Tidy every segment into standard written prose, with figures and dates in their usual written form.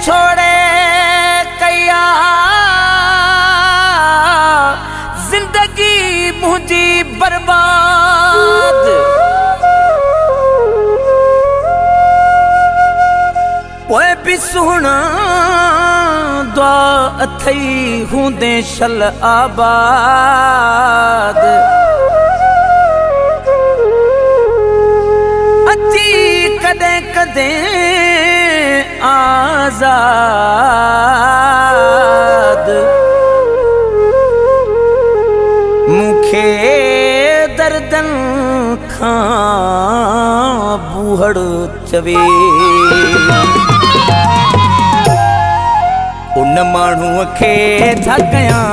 छोड़े कया जिंदगी मुझी बर्बाद। पोए भी सुना दुआ अथई हूंदे शल आबाद। अची कदें कदें आजाद। मुखे दर्दन खां बूहड़ चवे। उन माण्हूअ खे छा कयां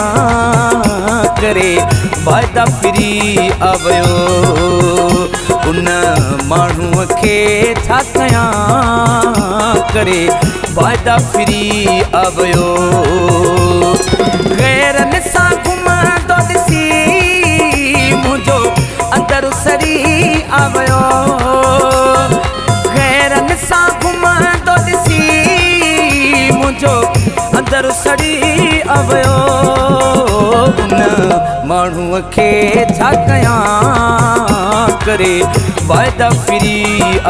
करे वाइदा फिरी आवियो। उन माण्हूअ खे छा कयां करे वाइदा फिरी आवियो। गैरनि सां घुमंदो ॾिसी मुंहिंजो अंदर सड़ी आवियो। गैरनि सां घुमंदो ॾिसी मुंहिंजो अंदर सड़ी आवियो। उन माण्हूअ खे छा कयां करे वाइदा फिरी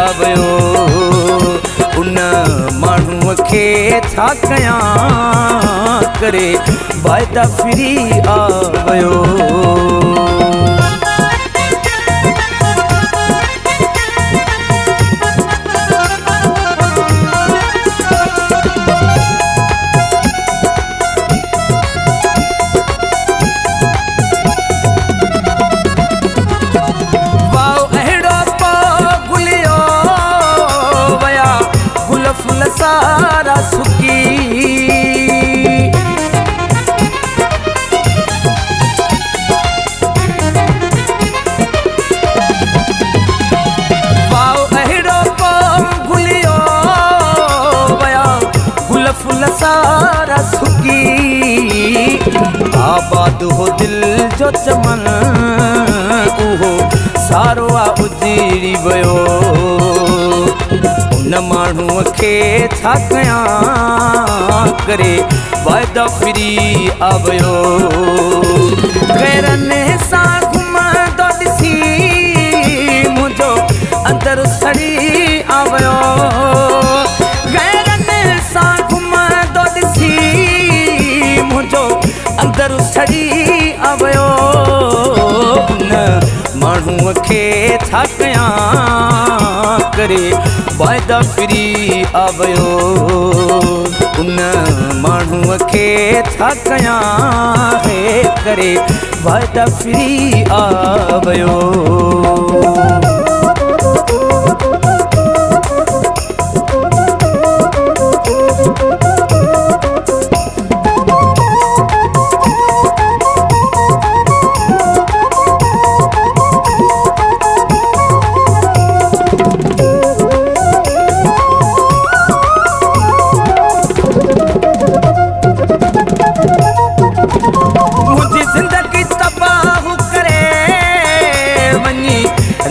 आवियो। उन माण्हूअ खे छा कयां करे वाइदा फिरी आवियो। सारा सुकी वाओ अहिड़ो को भुलियो वया गुल फुल सारा सुकी। आबाद हो दिल जो चमन उहो सारो आ उजीड़ी वियो। उन माण्हूअ खे छा कयां करे वाइदा फिरी आवियो। गैरनि सां घुमंदो ॾिसी मुंहिंजो अंदर सड़ी आवियो। गैरनि सां घुमंदो ॾिसी मुंहिंजो अंदर सड़ी आवियो। उन माण्हूअ खे छा कयां करे वाइदा फिरी आवियो। उन माण्हूअ खे छा कयां करे वाइदा फिरी आवियो।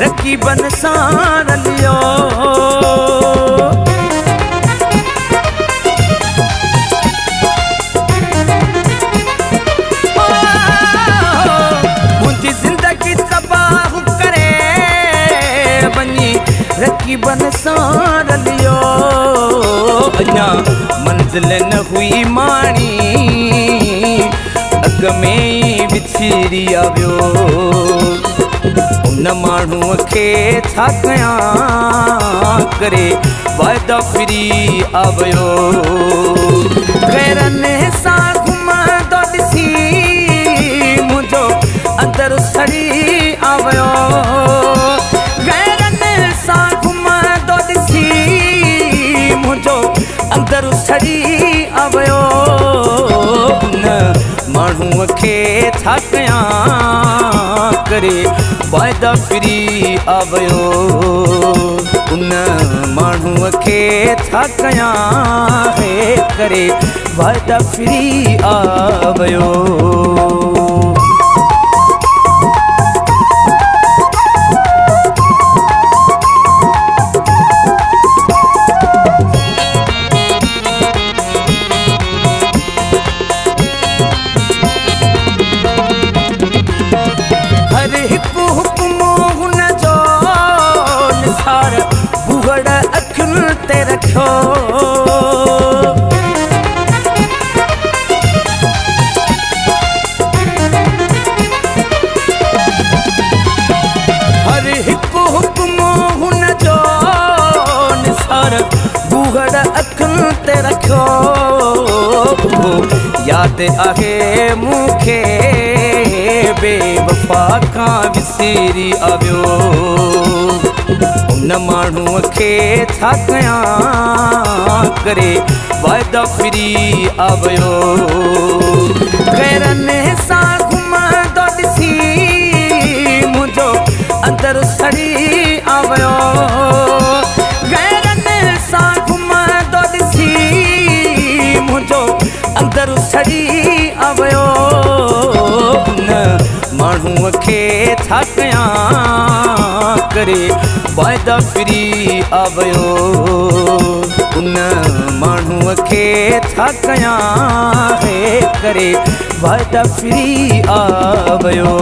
रकीबन सां रलियो मुंहिंजी ज़िंदगी तबाह करे वञी रकीबन सां रलियो। अञा मंज़िल न हुई माणी अॻ में ई विछिड़ी आवियो। उन माण्हूअ खे छा कयां करे वाइदा फिरी आवियो। गैरनि सां घुमंदो ॾिसी मुंहिंजो अंदर सड़ी आवियो। गैरनि सां घुमंदो ॾिसी मुंहिंजो अंदर सड़ी आवियो। उन माण्हूअ खे छा कयां करे वाइदा फिरी आवियो। उन माण्हूअ खे छा कयां करे वाइदा फिरी आवियो। ते रखियो। हर हिकु हुक्म हुन जो निसार गूगड़ अखन ते रखियो। याद आहे मूंखे बेवफा खां विसरी आवियो। उन माण्हूअ खे छा कयां करे वाइदा फिरी आवियो। गैरनि सां घुमंदो ॾिसी मुंहिंजो अंदरि सड़ी आवियो। गैरनि सां घुमंदो ॾिसी मुंहिंजो अंदरि सड़ी आवियो। उन माण्हूअ खे छा कयां करे वाइदा फिरी आवियो। उन माण्हूअ खे छा कयां करे वाइदा फिरी आवियो।